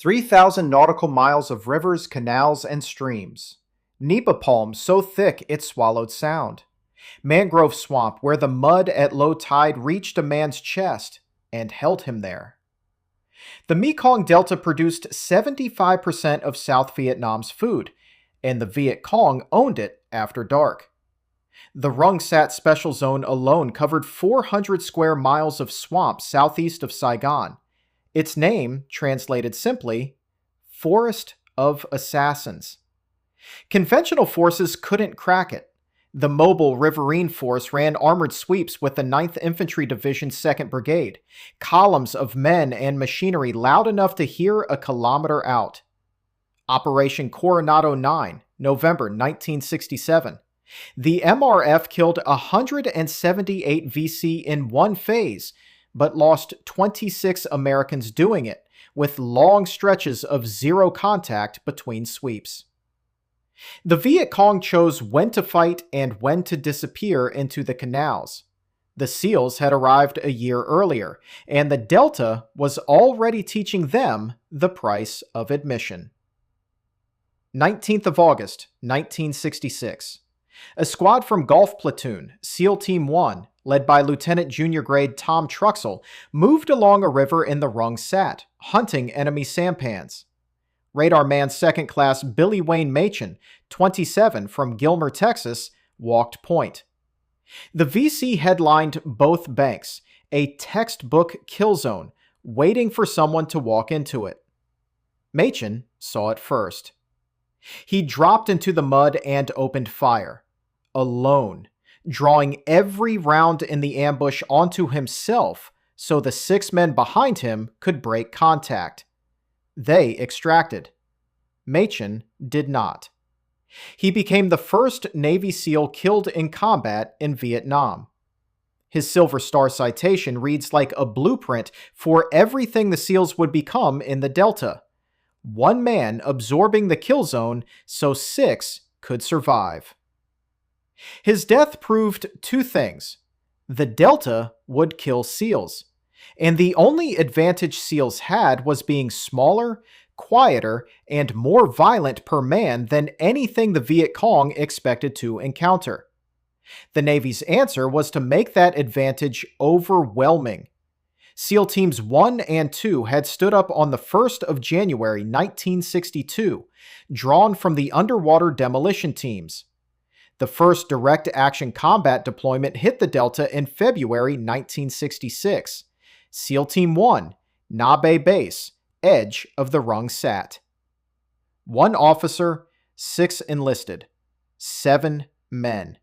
3,000 nautical miles of rivers, canals, and streams. Nipa palm so thick it swallowed sound. Mangrove swamp where the mud at low tide reached a man's chest and held him there. The Mekong Delta produced 75% of South Vietnam's food, and the Viet Cong owned it after dark. The Rung Sat Special Zone alone covered 400 square miles of swamp southeast of Saigon. Its name, translated simply, Forest of Assassins. Conventional forces couldn't crack it. The mobile Riverine Force ran armored sweeps with the 9th Infantry Division's 2nd Brigade, columns of men and machinery loud enough to hear a kilometer out. Operation Coronado 9, November 1967. The MRF killed 178 VC in one phase, but lost 26 Americans doing it, with long stretches of zero contact between sweeps. The Viet Cong chose when to fight and when to disappear into the canals. The SEALs had arrived a year earlier, and the Delta was already teaching them the price of admission. 19th of August, 1966. A squad from Gulf Platoon, SEAL Team 1, led by Lieutenant Junior Grade Tom Truxell, moved along a river in the Rung Sat, hunting enemy sampans. Radar Man 2nd Class Billy Wayne Machen, 27, from Gilmer, Texas, walked point. The VC headlined both banks, a textbook kill zone, waiting for someone to walk into it. Machen saw it first. He dropped into the mud and opened fire. Alone, drawing every round in the ambush onto himself so the 6 men behind him could break contact. They extracted. Machen did not. He became the first Navy SEAL killed in combat in Vietnam. His Silver Star citation reads like a blueprint for everything the SEALs would become in the Delta. One man absorbing the kill zone so 6 could survive. His death proved 2 things. The Delta would kill SEALs, and the only advantage SEALs had was being smaller, quieter, and more violent per man than anything the Viet Cong expected to encounter. The Navy's answer was to make that advantage overwhelming. SEAL Teams 1 and 2 had stood up on the 1st of January 1962, drawn from the underwater demolition teams. The first direct action combat deployment hit the Delta in February 1966. SEAL Team 1, Na Bay Base, edge of the Rung Sat. 1 officer, 6 enlisted. 7 men.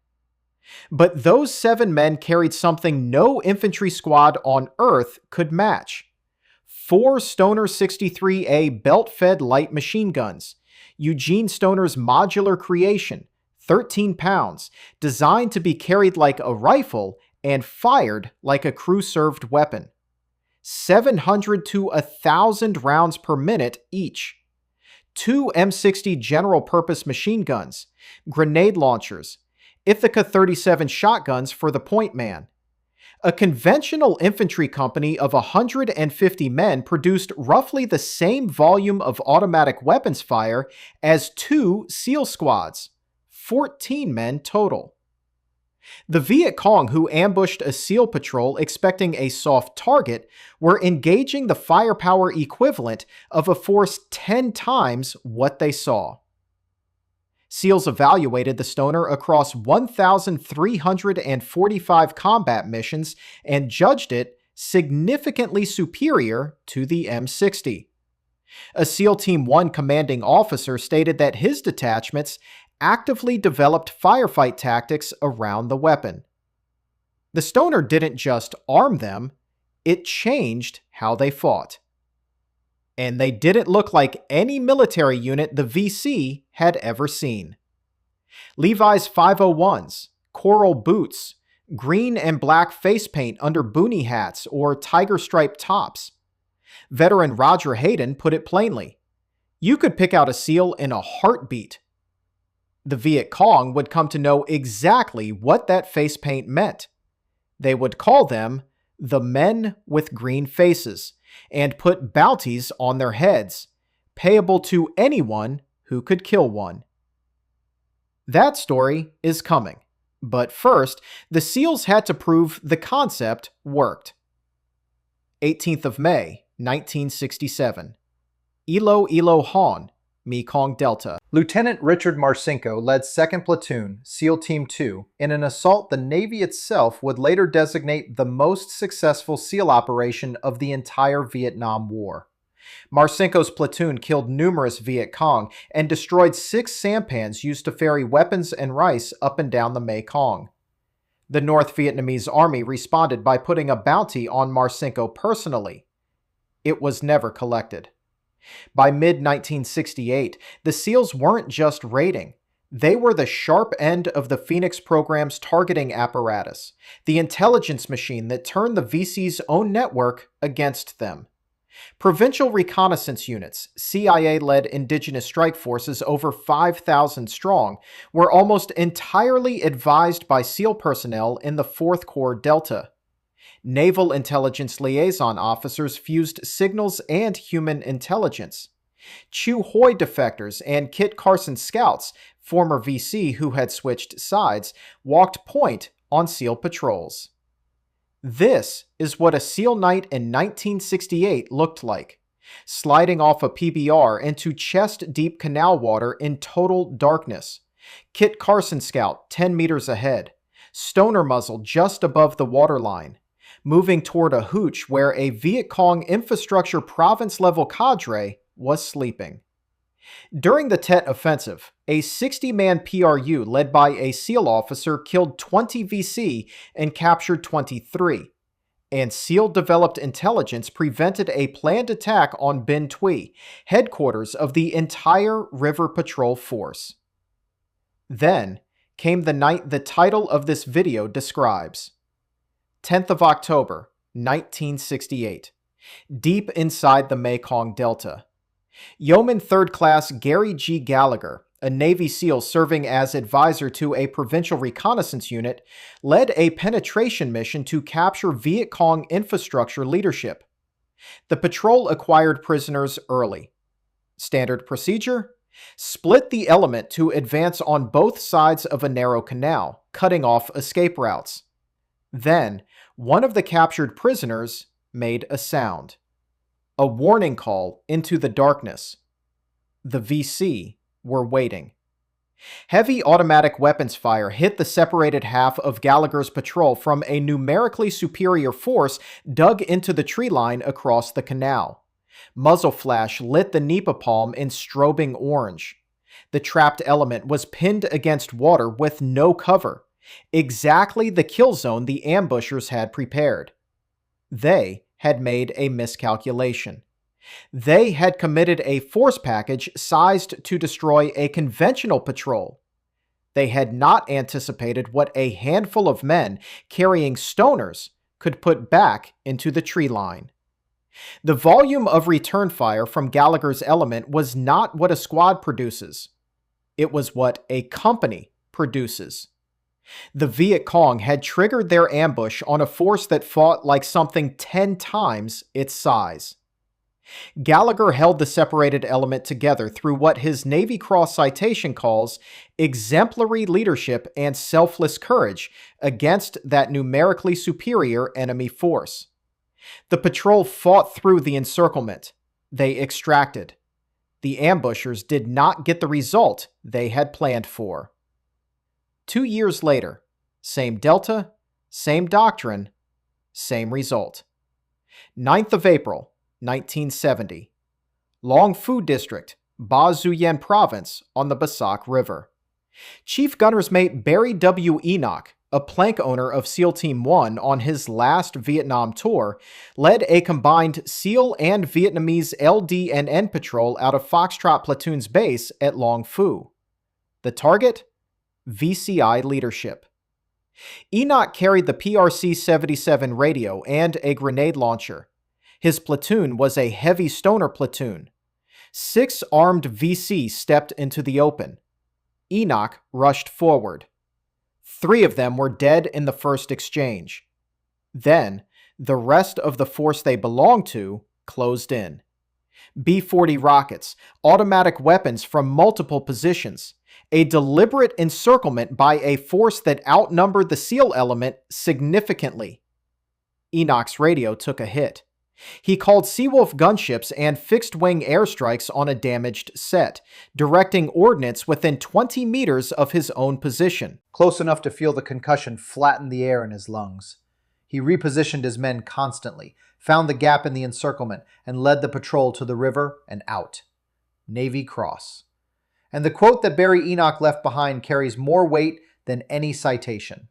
But those 7 men carried something no infantry squad on Earth could match. 4 Stoner 63A belt-fed light machine guns, Eugene Stoner's modular creation, 13 pounds, designed to be carried like a rifle and fired like a crew-served weapon. 700 to 1,000 rounds per minute each. 2 M60 general-purpose machine guns, grenade launchers, Ithaca 37 shotguns for the point man. A conventional infantry company of 150 men produced roughly the same volume of automatic weapons fire as 2 SEAL squads, 14 men total. The Viet Cong, who ambushed a SEAL patrol expecting a soft target, were engaging the firepower equivalent of a force 10 times what they saw. SEALs evaluated the Stoner across 1,345 combat missions and judged it significantly superior to the M60. A SEAL Team 1 commanding officer stated that his detachments actively developed firefight tactics around the weapon. The Stoner didn't just arm them, it changed how they fought. And they didn't look like any military unit the VC had ever seen. Levi's 501s, coral boots, green and black face paint under boonie hats or tiger stripe tops. Veteran Roger Hayden put it plainly, you could pick out a SEAL in a heartbeat. The Viet Cong would come to know exactly what that face paint meant. They would call them the men with green faces and put bounties on their heads, payable to anyone who could kill one. That story is coming. But first, the SEALs had to prove the concept worked. 18th of May, 1967. Ilo Han, Mekong Delta. Lieutenant Richard Marcinko led 2nd Platoon, SEAL Team 2, in an assault the Navy itself would later designate the most successful SEAL operation of the entire Vietnam War. Marcinko's platoon killed numerous Viet Cong and destroyed 6 sampans used to ferry weapons and rice up and down the Mekong. The North Vietnamese army responded by putting a bounty on Marcinko personally. It was never collected. By mid-1968, the SEALs weren't just raiding. They were the sharp end of the Phoenix program's targeting apparatus, the intelligence machine that turned the VC's own network against them. Provincial reconnaissance units, CIA-led indigenous strike forces over 5,000 strong, were almost entirely advised by SEAL personnel in the 4th Corps Delta. Naval intelligence liaison officers fused signals and human intelligence. Chu Hoi defectors and Kit Carson scouts, former VC who had switched sides, walked point on SEAL patrols. This is what a SEAL night in 1968 looked like, sliding off a PBR into chest-deep canal water in total darkness. Kit Carson scout 10 meters ahead, stoner muzzle just above the waterline, moving toward a hooch where a Viet Cong infrastructure province-level cadre was sleeping. During the Tet Offensive, a 60-man PRU led by a SEAL officer killed 20 VC and captured 23, and SEAL-developed intelligence prevented a planned attack on Binh Thuy, headquarters of the entire River Patrol Force. Then came the night the title of this video describes. 10th of October, 1968. Deep inside the Mekong Delta. Yeoman 3rd Class Gary G. Gallagher, a Navy SEAL serving as advisor to a provincial reconnaissance unit, led a penetration mission to capture Viet Cong infrastructure leadership. The patrol acquired prisoners early. Standard procedure? Split the element to advance on both sides of a narrow canal, cutting off escape routes. Then, one of the captured prisoners made a sound. A warning call into the darkness. The VC were waiting. Heavy automatic weapons fire hit the separated half of Gallagher's patrol from a numerically superior force dug into the tree line across the canal. Muzzle flash lit the nipa palm in strobing orange. The trapped element was pinned against water with no cover, exactly the kill zone the ambushers had prepared. They had made a miscalculation. They had committed a force package sized to destroy a conventional patrol. They had not anticipated what a handful of men carrying stoners could put back into the tree line. The volume of return fire from Gallagher's element was not what a squad produces. It was what a company produces. The Viet Cong had triggered their ambush on a force that fought like something 10 times its size. Gallagher held the separated element together through what his Navy Cross citation calls exemplary leadership and selfless courage against that numerically superior enemy force. The patrol fought through the encirclement. They extracted. The ambushers did not get the result they had planned for. 2 years later, same Delta, same doctrine, same result. 9th of April, 1970. Long Phu District, Ba Xuyen Province on the Basak River. Chief Gunner's Mate Barry W. Enoch, a plank owner of SEAL Team 1 on his last Vietnam tour, led a combined SEAL and Vietnamese LD and N patrol out of Foxtrot Platoon's base at Long Phu. The target? VCI leadership. Enoch carried the PRC-77 radio and a grenade launcher. His platoon was a heavy stoner platoon. 6 armed VC stepped into the open. Enoch rushed forward. 3 of them were dead in the first exchange. Then, the rest of the force they belonged to closed in. B-40 rockets, automatic weapons from multiple positions, a deliberate encirclement by a force that outnumbered the SEAL element significantly. Enoch's radio took a hit. He called Seawolf gunships and fixed-wing airstrikes on a damaged set, directing ordnance within 20 meters of his own position. Close enough to feel the concussion flatten the air in his lungs. He repositioned his men constantly, found the gap in the encirclement, and led the patrol to the river and out. Navy Cross. And the quote that Barry Enoch left behind carries more weight than any citation.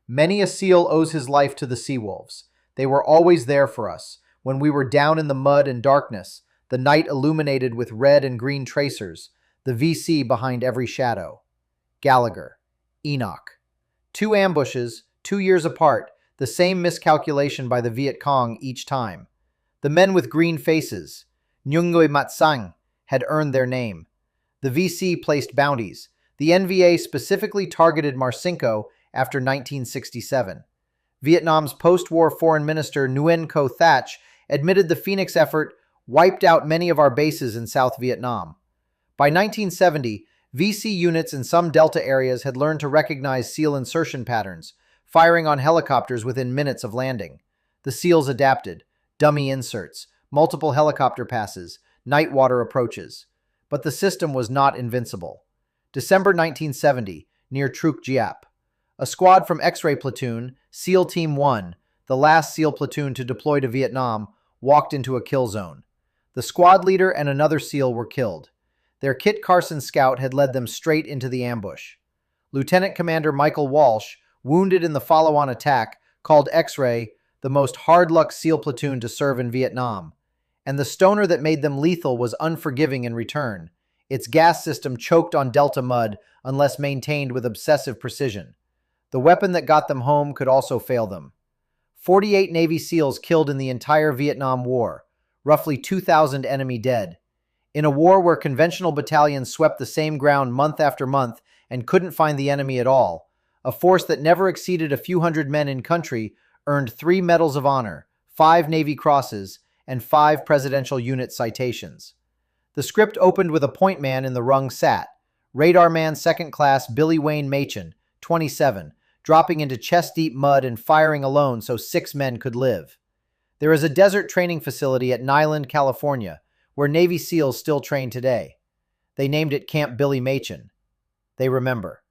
Many a SEAL owes his life to the Seawolves. They were always there for us. When we were down in the mud and darkness, the night illuminated with red and green tracers, the VC behind every shadow. Gallagher. Enoch. 2 ambushes, 2 years apart, the same miscalculation by the Viet Cong each time. The men with green faces, Nyungwe Matsang, had earned their name. The VC placed bounties. The NVA specifically targeted Marcinko after 1967. Vietnam's post-war foreign minister Nguyen Co Thach admitted the Phoenix effort wiped out many of our bases in South Vietnam. By 1970, VC units in some Delta areas had learned to recognize SEAL insertion patterns, firing on helicopters within minutes of landing. The SEALs adapted: dummy inserts, multiple helicopter passes, night water approaches. But the system was not invincible. December 1970, near Truc Giap. A squad from X-ray platoon, SEAL Team 1, the last SEAL platoon to deploy to Vietnam, walked into a kill zone. The squad leader and another SEAL were killed. Their Kit Carson scout had led them straight into the ambush. Lieutenant Commander Michael Walsh, wounded in the follow-on attack, called X-ray the most hard-luck SEAL platoon to serve in Vietnam. And the stoner that made them lethal was unforgiving in return. Its gas system choked on Delta mud unless maintained with obsessive precision. The weapon that got them home could also fail them. 48 Navy SEALs killed in the entire Vietnam War, roughly 2,000 enemy dead. In a war where conventional battalions swept the same ground month after month and couldn't find the enemy at all, a force that never exceeded a few hundred men in country earned 3 Medals of Honor, 5 Navy Crosses, and 5 Presidential Unit citations. The script opened with a point man in the rung sat, Radar Man 2nd Class Billy Wayne Machen, 27, dropping into chest-deep mud and firing alone so 6 men could live. There is a desert training facility at Nyland, California, where Navy SEALs still train today. They named it Camp Billy Machen. They remember.